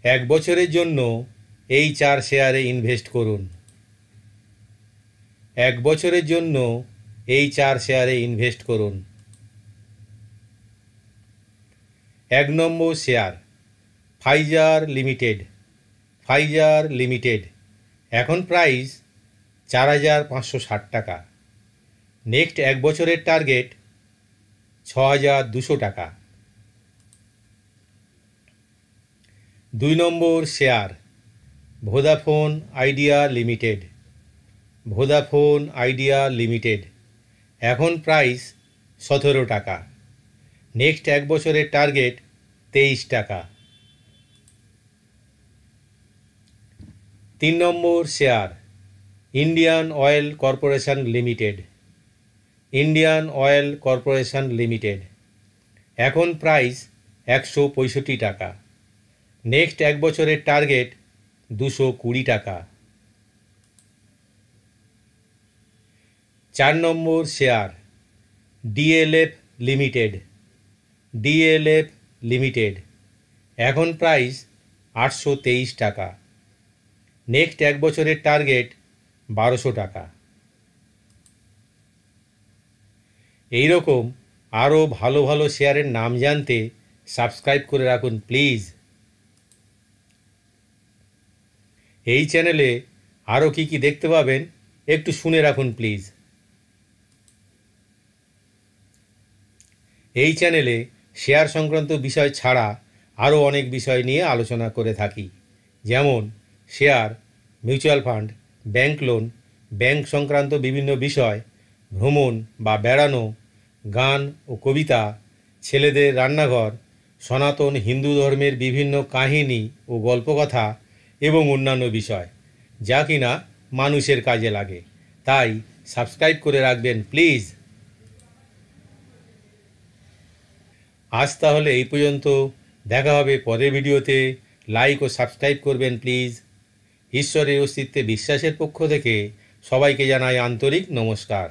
এক বছরের জন্য এই 4 শেয়ারে ইনভেস্ট করুন। এক বছরের জন্য এই 4 শেয়ারে ইনভেস্ট করুন। 1 number share Pfizer limited. Pfizer limited এখন প্রাইস 4,560 টাকা। নেক্সট এক বছরের টার্গেট 6,200 টাকা। 2 number share Vodafone Idea limited. Vodafone Idea limited এখন প্রাইস 17 টাকা। নেক্সট এক বছরের টার্গেট 23 টাকা। 3 number share Indian Oil Corporation limited. Indian Oil Corporation limited এখন প্রাইস 165 টাকা। নেক্সট এক বছরের টার্গেট 220 টাকা। 4 number share DLF limited. DLF limited এখন প্রাইস 823 টাকা। নেক্সট এক বছরের টার্গেট 1200 টাকা। এই রকম আরও ভালো ভালো শেয়ারের নাম জানতে সাবস্ক্রাইব করে রাখুন প্লিজ। এই চ্যানেলে আরও কি কি দেখতে পাবেন একটু শুনে রাখুন প্লিজ। এই চ্যানেলে শেয়ার সংক্রান্ত বিষয় ছাড়া আরও অনেক বিষয় নিয়ে আলোচনা করে থাকি, যেমন share, mutual fund, bank loan, bank সংক্রান্ত বিভিন্ন বিষয়, ভ্রমণ বা বেড়ানো, গান ও কবিতা, ছেলেদের রান্নাঘর, সনাতন হিন্দু ধর্মের বিভিন্ন কাহিনী ও গল্পকথা এবং অন্যান্য বিষয়, যা কিনা মানুষের কাজে লাগে। তাই সাবস্ক্রাইব করে রাখবেন প্লিজ। আজ তাহলে এই পর্যন্ত, দেখা হবে পরের ভিডিওতে। লাইক ও সাবস্ক্রাইব করবেন প্লিজ। ঈশ্বরের অস্তিত্বে বিশ্বাসের পক্ষ থেকে সবাইকে জানাই আন্তরিক নমস্কার।